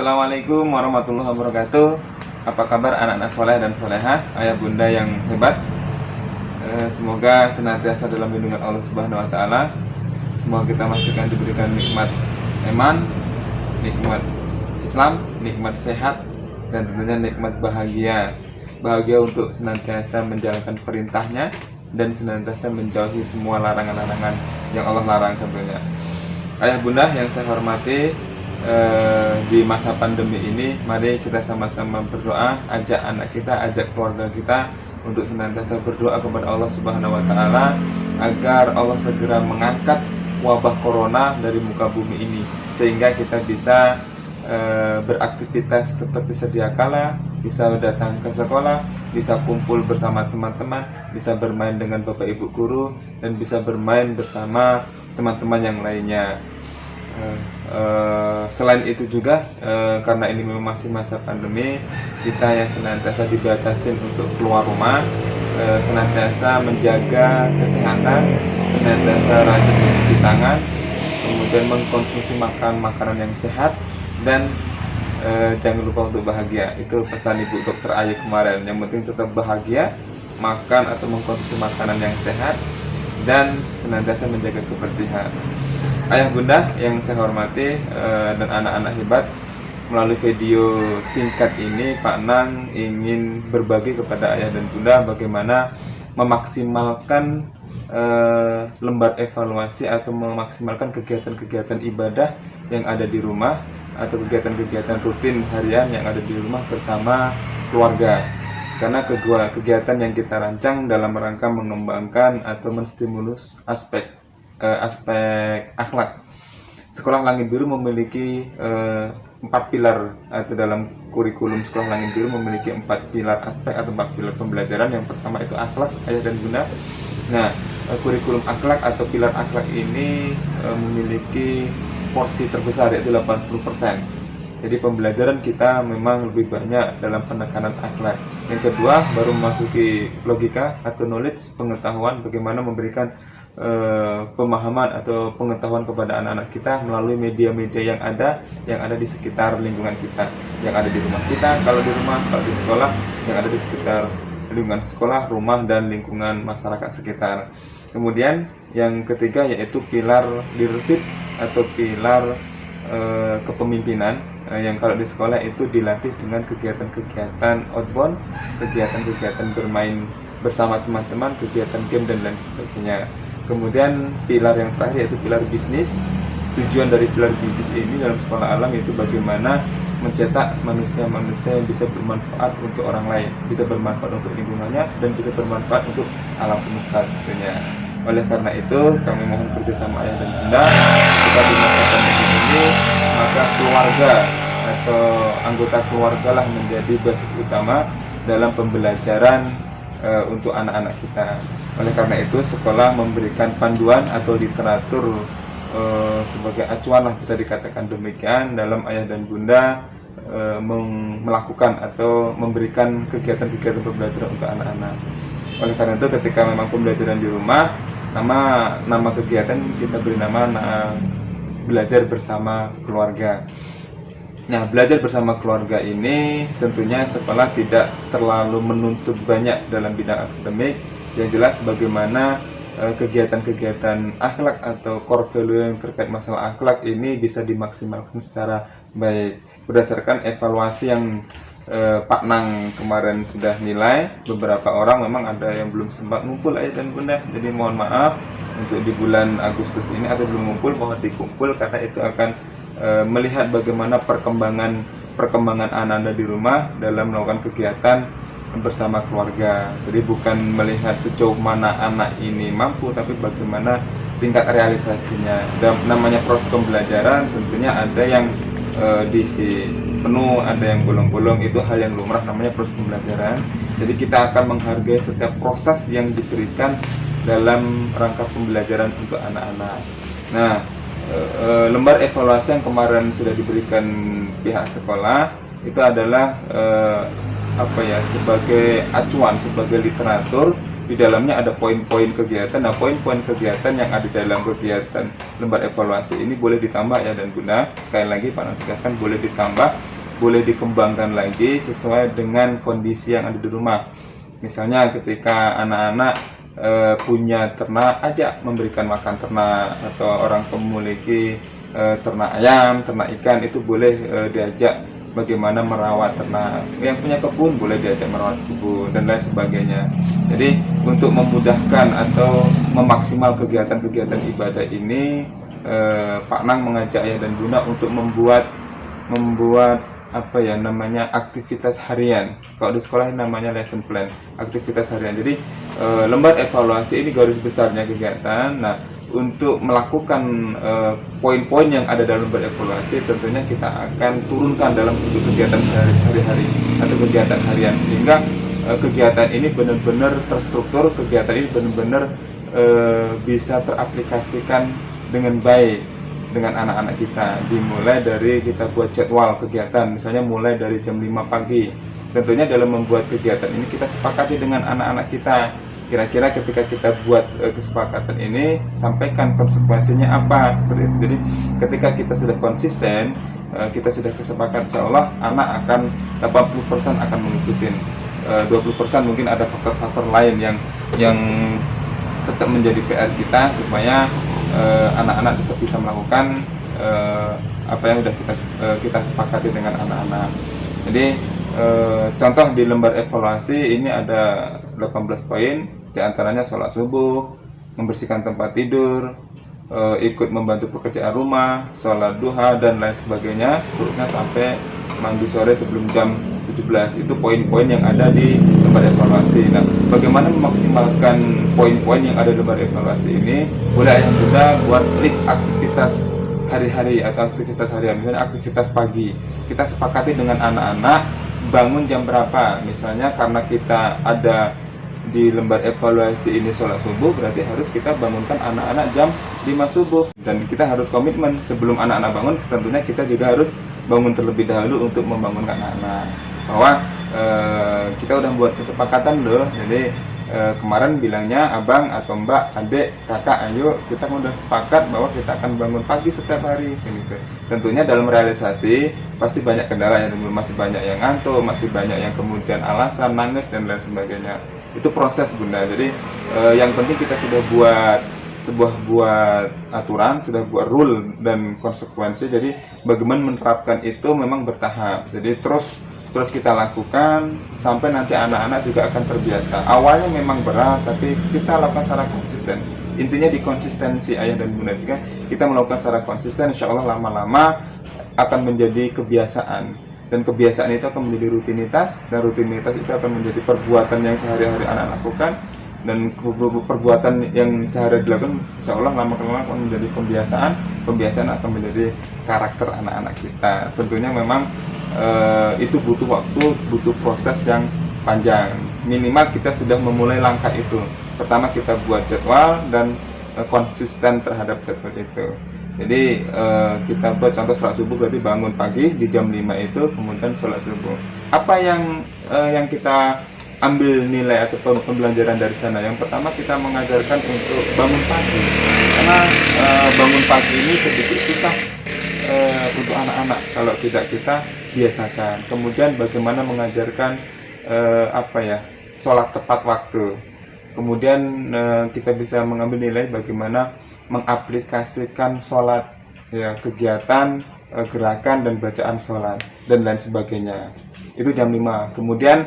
Assalamualaikum warahmatullahi wabarakatuh. Apa kabar anak-anak soleh dan solehah, ayah bunda yang hebat? Semoga senantiasa dalam lindungan Allah Subhanahu Wa Taala. Semoga kita masih akan diberikan nikmat iman, nikmat Islam, nikmat sehat, dan tentunya nikmat bahagia. Bahagia untuk senantiasa menjalankan perintahnya dan senantiasa menjauhi semua larangan-larangan yang Allah larang tentunya. Ayah bunda yang saya hormati, di masa pandemi ini mari kita sama-sama berdoa, ajak anak kita, ajak keluarga kita untuk senantiasa berdoa kepada Allah Subhanahu Wa Taala agar Allah segera mengangkat wabah corona dari muka bumi ini, sehingga kita bisa beraktivitas seperti sedia kala, bisa datang ke sekolah, bisa kumpul bersama teman-teman, bisa bermain dengan bapak ibu guru, dan bisa bermain bersama teman-teman yang lainnya. Selain itu juga karena ini memang masih masa pandemi, kita yang senantiasa dibatasin untuk keluar rumah, senantiasa menjaga kesehatan, senantiasa rajin mencuci tangan, kemudian mengkonsumsi makanan yang sehat, dan jangan lupa untuk bahagia. Itu pesan Ibu Dokter Ayu kemarin. Yang penting tetap bahagia, makan atau mengkonsumsi makanan yang sehat, dan senantiasa menjaga kebersihan. Ayah bunda yang saya hormati dan anak-anak hebat, melalui video singkat ini Pak Nang ingin berbagi kepada ayah dan bunda bagaimana memaksimalkan lembar evaluasi atau memaksimalkan kegiatan-kegiatan ibadah yang ada di rumah atau kegiatan-kegiatan rutin harian yang ada di rumah bersama keluarga. Karena kegiatan yang kita rancang dalam rangka mengembangkan atau menstimulus aspek akhlak. Sekolah Langit Biru memiliki 4 pilar, atau dalam kurikulum Sekolah Langit Biru memiliki 4 pilar aspek atau 4 pilar pembelajaran. Yang pertama itu akhlak, ayah dan bunda. Nah, kurikulum akhlak atau pilar akhlak ini memiliki porsi terbesar, yaitu 80%. Jadi pembelajaran kita memang lebih banyak dalam penekanan akhlak. Yang kedua baru memasuki logika atau knowledge, pengetahuan, bagaimana memberikan pemahaman atau pengetahuan kepada anak-anak kita melalui media-media yang ada di sekitar lingkungan kita, yang ada di rumah kita kalau di rumah, kalau di sekolah, yang ada di sekitar lingkungan sekolah, rumah, dan lingkungan masyarakat sekitar. Kemudian yang ketiga yaitu pilar leadership atau pilar kepemimpinan, yang kalau di sekolah itu dilatih dengan kegiatan-kegiatan outbound, kegiatan-kegiatan bermain bersama teman-teman, kegiatan game, dan lain sebagainya. Kemudian pilar yang terakhir yaitu pilar bisnis. Tujuan dari pilar bisnis ini dalam sekolah alam itu bagaimana mencetak manusia-manusia yang bisa bermanfaat untuk orang lain, bisa bermanfaat untuk lingkungannya, dan bisa bermanfaat untuk alam semesta tentunya. Oleh karena itu kami mohon kerjasama ayah dan bunda kita di masa pandemi ini, maka keluarga atau anggota keluarga lah menjadi basis utama dalam pembelajaran untuk anak-anak kita. Oleh karena itu sekolah memberikan panduan atau literatur sebagai acuan lah, bisa dikatakan demikian, dalam ayah dan bunda melakukan atau memberikan kegiatan-kegiatan pembelajaran untuk anak-anak. Oleh karena itu ketika memang pembelajaran di rumah, nama kegiatan kita beri nama belajar bersama keluarga. Nah, belajar bersama keluarga ini tentunya sekolah tidak terlalu menuntut banyak dalam bidang akademik. Yang jelas bagaimana kegiatan-kegiatan akhlak atau core value yang terkait masalah akhlak ini bisa dimaksimalkan secara baik. Berdasarkan evaluasi yang Pak Nang kemarin sudah nilai, beberapa orang memang ada yang belum sempat ngumpul ayah dan bunda. Jadi mohon maaf untuk di bulan Agustus ini atau belum ngumpul, mohon dikumpul karena itu akan melihat bagaimana perkembangan anak-anak di rumah dalam melakukan kegiatan bersama keluarga. Jadi bukan melihat sejauh mana anak ini mampu, tapi bagaimana tingkat realisasinya. Dan namanya proses pembelajaran tentunya ada yang diisi penuh, ada yang bolong-bolong, itu hal yang lumrah, namanya proses pembelajaran. Jadi kita akan menghargai setiap proses yang diberikan dalam rangka pembelajaran untuk anak-anak. Nah, lembar evaluasi yang kemarin sudah diberikan pihak sekolah itu adalah sebagai acuan, sebagai literatur. Di dalamnya ada poin-poin kegiatan. Nah, poin-poin kegiatan yang ada dalam kegiatan lembar evaluasi ini boleh ditambah ya dan bunda. Sekali lagi Pak Nang tegaskan boleh ditambah boleh dikembangkan lagi sesuai dengan kondisi yang ada di rumah. Misalnya ketika anak-anak punya ternak, ajak memberikan makan ternak, atau orang tua memiliki ternak ayam, ternak ikan, itu boleh diajak bagaimana merawat ternak. Yang punya kebun boleh diajak merawat kebun dan lain sebagainya. Jadi untuk memudahkan atau memaksimal kegiatan-kegiatan ibadah ini, Pak Nang mengajak ayah dan bunda untuk membuat apa ya namanya, aktivitas harian. Kalau di sekolah ini namanya lesson plan, aktivitas harian. Jadi lembar evaluasi ini garis besarnya kegiatan. Nah, untuk melakukan poin-poin yang ada dalam lembar evaluasi, tentunya kita akan turunkan dalam bentuk kegiatan sehari-hari atau kegiatan harian, sehingga kegiatan ini benar-benar terstruktur, kegiatan ini benar-benar bisa teraplikasikan dengan baik dengan anak-anak kita. Dimulai dari kita buat jadwal kegiatan, misalnya mulai dari jam 5 pagi. Tentunya dalam membuat kegiatan ini kita sepakati dengan anak-anak kita. Kira-kira ketika kita buat kesepakatan ini, sampaikan konsekuensinya apa, seperti itu. Jadi ketika kita sudah konsisten, kita sudah kesepakatan, insya Allah anak akan 80% akan mengikuti. 20% mungkin ada faktor-faktor lain yang tetap menjadi PR kita, supaya anak-anak tetap bisa melakukan apa yang sudah kita sepakati dengan anak-anak. Jadi contoh di lembar evaluasi ini ada 18 poin, diantaranya sholat subuh, membersihkan tempat tidur, ikut membantu pekerjaan rumah, sholat duha, dan lain sebagainya, seterusnya sampai mandi sore sebelum jam 17. Itu poin-poin yang ada di lembar evaluasi. Nah, bagaimana memaksimalkan poin-poin yang ada di lembar evaluasi ini? Boleh ayah bunda buat list aktivitas hari-hari atau aktivitas harian. Misalnya aktivitas pagi, kita sepakati dengan anak-anak bangun jam berapa. Misalnya karena kita ada di lembar evaluasi ini sholat subuh, berarti harus kita bangunkan anak-anak jam 5 subuh. Dan kita harus komitmen sebelum anak-anak bangun, tentunya kita juga harus bangun terlebih dahulu untuk membangunkan anak-anak. Bahwa kita udah buat kesepakatan loh. Jadi kemarin bilangnya abang atau mbak, adik, kakak, ayo kita udah sepakat bahwa kita akan bangun pagi setiap hari gitu. Tentunya dalam realisasi pasti banyak kendala, yang masih banyak yang ngantuk, masih banyak yang kemudian alasan, nangis, dan lain sebagainya. Itu proses bunda. Jadi yang penting kita sudah buat buat aturan, sudah buat rule dan konsekuensi. Jadi bagaimana menerapkan itu memang bertahap. Jadi terus kita lakukan sampai nanti anak-anak juga akan terbiasa. Awalnya memang berat, tapi kita lakukan secara konsisten. Intinya di konsistensi ayah dan bunda. Jika kita melakukan secara konsisten, insya Allah lama-lama akan menjadi kebiasaan. Dan kebiasaan itu akan menjadi rutinitas, dan rutinitas itu akan menjadi perbuatan yang sehari-hari anak lakukan. Dan perbuatan yang sehari dilakukan, insya Allah lama-lama akan menjadi pembiasaan akan menjadi karakter anak-anak kita. Tentunya memang itu butuh waktu, butuh proses yang panjang. Minimal kita sudah memulai langkah itu. Pertama kita buat jadwal dan konsisten terhadap jadwal itu. Jadi kita buat contoh sholat subuh, berarti bangun pagi di jam 5 itu, kemudian sholat subuh. Apa yang kita ambil nilai atau pembelajaran dari sana? Yang pertama kita mengajarkan untuk bangun pagi, karena bangun pagi ini sedikit susah untuk anak-anak kalau tidak kita biasakan. Kemudian bagaimana mengajarkan sholat tepat waktu. Kemudian kita bisa mengambil nilai bagaimana mengaplikasikan sholat, ya, kegiatan, gerakan dan bacaan sholat dan lain sebagainya. Itu jam 5. Kemudian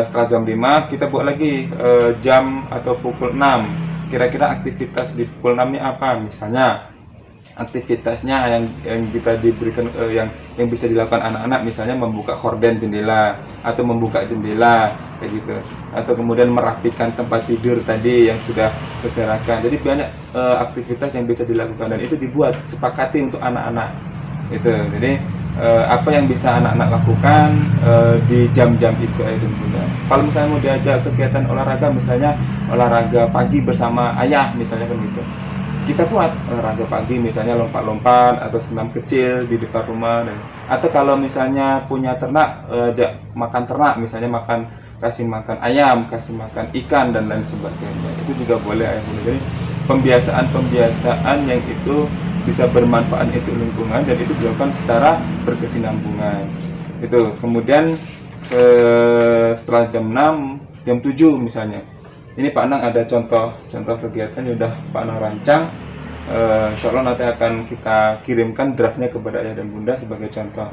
setelah jam 5 kita buat lagi jam atau pukul 6. Kira-kira aktivitas di pukul 6 ini apa? Misalnya aktivitasnya yang kita diberikan yang bisa dilakukan anak-anak, misalnya membuka horden jendela atau membuka jendela kayak gitu, atau kemudian merapikan tempat tidur tadi yang sudah berserakan. Jadi banyak aktivitas yang bisa dilakukan dan itu dibuat sepakati untuk anak-anak itu. Jadi apa yang bisa anak-anak lakukan di jam-jam itu ayah dan bunda. Kalau misalnya mau diajak kegiatan olahraga, misalnya olahraga pagi bersama ayah misalnya kan gitu, kita buat olahraga pagi, misalnya lompat-lompat atau senam kecil di depan rumah. Atau kalau misalnya punya ternak, ajak makan ternak, misalnya kasih makan ayam, kasih makan ikan dan lain sebagainya. Itu juga boleh ayah bunda. Jadi pembiasaan yang itu bisa bermanfaat untuk lingkungan dan itu dilakukan secara berkesinambungan. Itu kemudian setelah jam 6, jam 7 misalnya. Ini Pak Anang ada contoh kegiatan yang udah Pak Anang rancang. Insya Allah nanti akan kita kirimkan draftnya kepada ayah dan bunda sebagai contoh.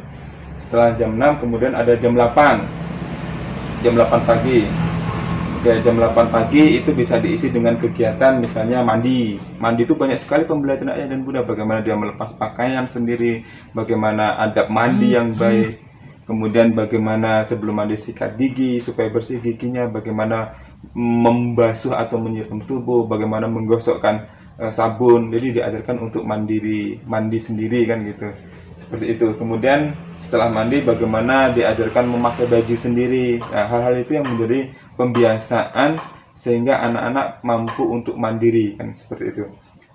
Setelah jam 6 kemudian ada jam 8 pagi. Oke, jam 8 pagi itu bisa diisi dengan kegiatan misalnya mandi itu banyak sekali pembelajaran ayah dan bunda, bagaimana dia melepas pakaian sendiri, bagaimana adab mandi yang baik, kemudian bagaimana sebelum mandi sikat gigi supaya bersih giginya, bagaimana membasuh atau menyiram tubuh, bagaimana menggosokkan sabun. Jadi diajarkan untuk mandi sendiri kan gitu, seperti itu. Kemudian setelah mandi bagaimana diajarkan memakai baju sendiri. Nah, hal-hal itu yang menjadi pembiasaan sehingga anak-anak mampu untuk mandiri kan, seperti itu.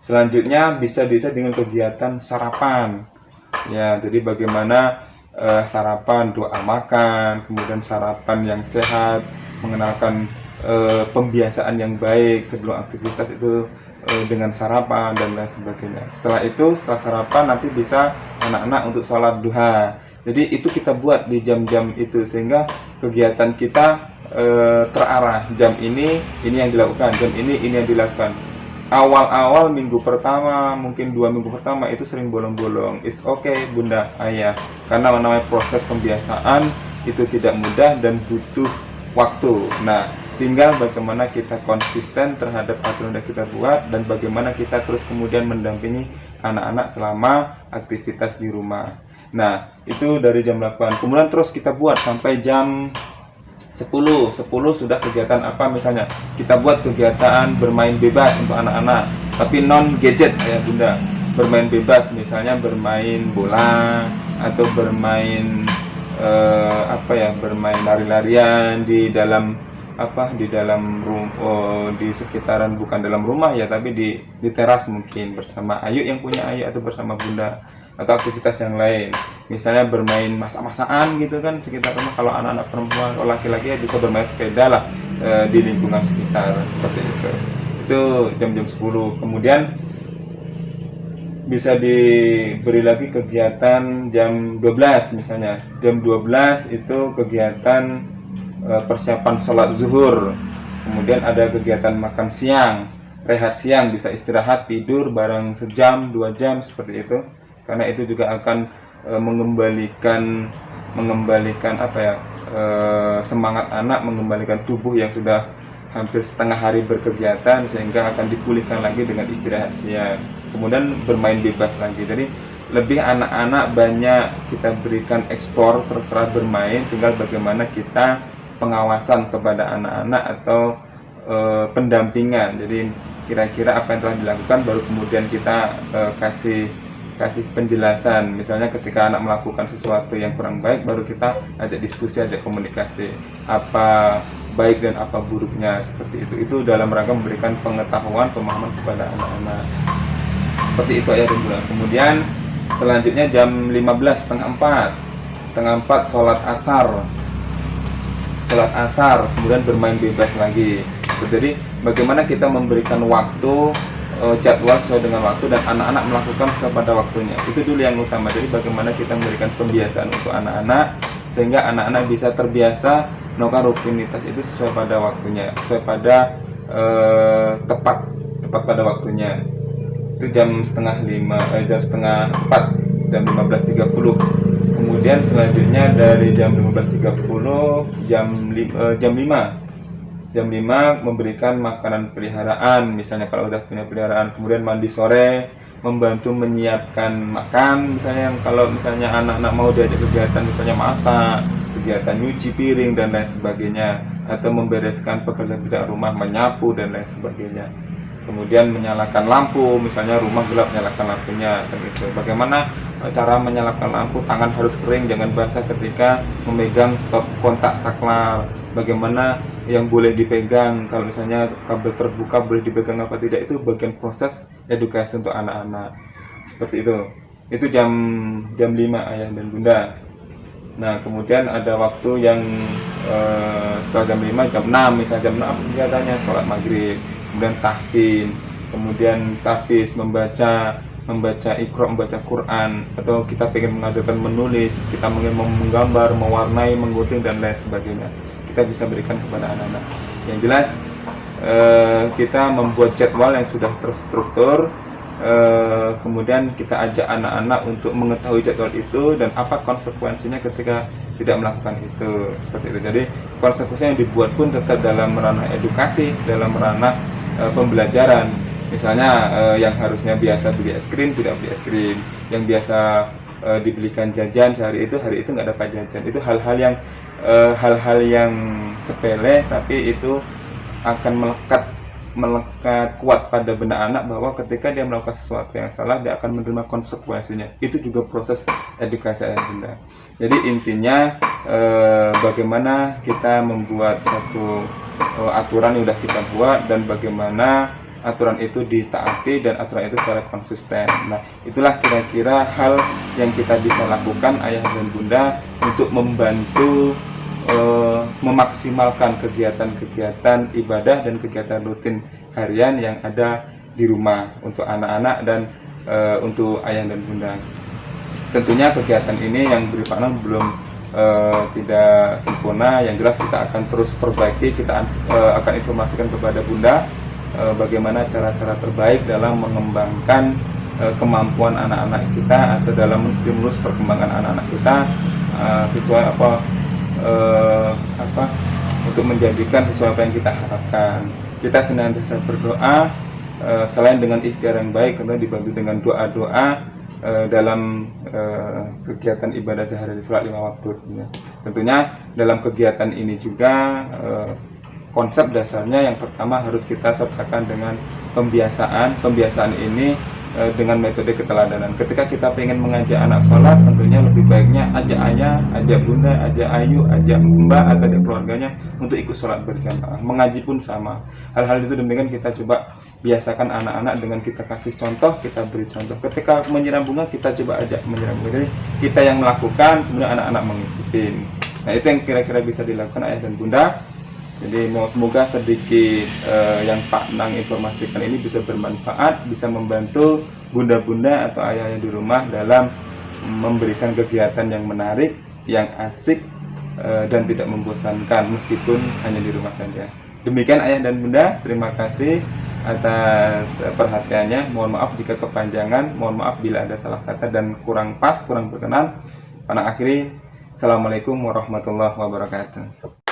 Selanjutnya bisa dengan kegiatan sarapan ya. Jadi bagaimana sarapan, doa makan, kemudian sarapan yang sehat, mengenalkan pembiasaan yang baik sebelum aktivitas itu dengan sarapan dan lain sebagainya. Setelah sarapan nanti bisa anak-anak untuk sholat duha. Jadi itu kita buat di jam-jam itu sehingga kegiatan kita terarah. Jam ini yang dilakukan, jam ini yang dilakukan. Awal-awal minggu pertama, mungkin 2 minggu pertama itu sering bolong-bolong. It's okay bunda, ayah, karena namanya proses pembiasaan itu tidak mudah dan butuh waktu. Nah, tinggal bagaimana kita konsisten terhadap aturan yang kita buat dan bagaimana kita terus kemudian mendampingi anak-anak selama aktivitas di rumah. Nah, itu dari jam 8. Kemudian terus kita buat sampai jam 10 sudah kegiatan apa, misalnya kita buat kegiatan bermain bebas untuk anak-anak tapi non gadget ya bunda. Bermain bebas misalnya bermain bola atau bermain bermain lari-larian di dalam di sekitaran, bukan dalam rumah ya, tapi di teras mungkin bersama Ayu yang punya Ayu atau bersama bunda, atau aktivitas yang lain misalnya bermain masak-masakan gitu kan sekitar rumah. Kalau anak-anak perempuan atau laki-laki ya bisa bermain sepeda lah di lingkungan sekitar, seperti itu jam-jam 10. Kemudian bisa diberi lagi kegiatan jam 12 misalnya. Jam 12 itu kegiatan persiapan sholat zuhur. Kemudian ada kegiatan makan siang, rehat siang, bisa istirahat tidur bareng sejam 2 jam seperti itu, karena itu juga akan mengembalikan semangat anak, mengembalikan tubuh yang sudah hampir setengah hari berkegiatan sehingga akan dipulihkan lagi dengan istirahat siang. Kemudian bermain bebas lagi. Jadi lebih anak-anak banyak kita berikan eksplor, terserah bermain, tinggal bagaimana kita pengawasan kepada anak-anak atau pendampingan. Jadi kira-kira apa yang telah dilakukan baru kemudian kita kasih penjelasan. Misalnya ketika anak melakukan sesuatu yang kurang baik, baru kita ajak diskusi, ajak komunikasi apa baik dan apa buruknya, seperti itu. Itu dalam rangka memberikan pengetahuan, pemahaman kepada anak-anak. Seperti itu ya bunda. Kemudian selanjutnya jam 15, setengah 4 sholat asar, kemudian bermain bebas lagi. Jadi bagaimana kita memberikan waktu, jadwal sesuai dengan waktu, dan anak-anak melakukan sesuai pada waktunya. Itu dulu yang utama. Jadi bagaimana kita memberikan pembiasaan untuk anak-anak sehingga anak-anak bisa terbiasa melakukan rutinitas itu sesuai pada waktunya, sesuai pada tepat pada waktunya. Itu jam setengah 4, jam 15.30. Kemudian selanjutnya dari jam 15.30 jam 5 memberikan makanan peliharaan, misalnya kalau udah punya peliharaan. Kemudian mandi sore, membantu menyiapkan makan, misalnya kalau misalnya anak-anak mau diajak kegiatan misalnya masak, kegiatan nyuci piring dan lain sebagainya, atau membereskan pekerjaan rumah, menyapu dan lain sebagainya. Kemudian menyalakan lampu, misalnya rumah gelap, nyalakan lampunya dan itu. Bagaimana cara menyalakan lampu? Tangan harus kering, jangan basah ketika memegang stop kontak saklar. Bagaimana yang boleh dipegang, kalau misalnya kabel terbuka boleh dipegang apa tidak, itu bagian proses edukasi untuk anak-anak. Seperti itu. Itu jam 5 ayah dan bunda. Nah, kemudian ada waktu yang setelah jam 5, jam 6 misalnya, jam 6 kegiatannya sholat maghrib, kemudian tahsin, kemudian tahfiz, membaca membaca Iqra, membaca Quran, atau kita pengen mengajarkan menulis, kita ingin menggambar, mewarnai, menggunting dan lain sebagainya, kita bisa berikan kepada anak-anak. Yang jelas kita membuat jadwal yang sudah terstruktur, kemudian kita ajak anak-anak untuk mengetahui jadwal itu dan apa konsekuensinya ketika tidak melakukan itu, seperti itu. Jadi konsekuensi yang dibuat pun tetap dalam ranah edukasi, dalam ranah pembelajaran. Misalnya yang harusnya biasa beli es krim tidak beli es krim, yang biasa dibelikan jajan hari itu nggak dapat jajan. Itu hal-hal yang sepele, tapi itu akan melekat kuat pada benak anak bahwa ketika dia melakukan sesuatu yang salah, dia akan menerima konsekuensinya. Itu juga proses edukasi ayah bunda. Jadi intinya bagaimana kita membuat satu aturan yang sudah kita buat, dan bagaimana aturan itu ditaati dan aturan itu secara konsisten. Nah, itulah kira-kira hal yang kita bisa lakukan ayah dan bunda untuk membantu memaksimalkan kegiatan-kegiatan ibadah dan kegiatan rutin harian yang ada di rumah untuk anak-anak dan untuk ayah dan bunda. Tentunya kegiatan ini yang bermakna belum tidak sempurna. Yang jelas kita akan terus perbaiki, kita akan informasikan kepada bunda bagaimana cara-cara terbaik dalam mengembangkan kemampuan anak-anak kita, atau dalam menstimulus perkembangan anak-anak kita sesuai untuk menjadikan sesuai apa yang kita harapkan. Kita senantiasa berdoa, selain dengan ikhtiar yang baik, tentunya dibantu dengan doa-doa dalam kegiatan ibadah sehari-hari, sholat 5 waktu. Tentunya dalam kegiatan ini juga konsep dasarnya yang pertama harus kita sertakan dengan pembiasaan. Pembiasaan ini dengan metode keteladanan. Ketika kita ingin mengajak anak sholat, tentunya lebih baiknya ajak ayah, ajak bunda, ajak ayu, ajak mbak, atau ajak keluarganya untuk ikut sholat berjamaah. Mengaji pun sama. Hal-hal itu demikian kita coba biasakan anak-anak dengan kita kasih contoh, kita beri contoh. Ketika menyiram bunga, kita coba ajak menyiram bunga. Jadi kita yang melakukan, kemudian anak-anak mengikuti. Nah, itu yang kira-kira bisa dilakukan ayah dan bunda. Jadi semoga sedikit yang Pak Nang informasikan ini bisa bermanfaat, bisa membantu bunda-bunda atau ayah-ayah di rumah dalam memberikan kegiatan yang menarik, yang asik, dan tidak membosankan meskipun hanya di rumah saja. Demikian ayah dan bunda, terima kasih atas perhatiannya. Mohon maaf jika kepanjangan, mohon maaf bila ada salah kata dan kurang pas, kurang berkenan. Pada akhiri, Assalamualaikum warahmatullahi wabarakatuh.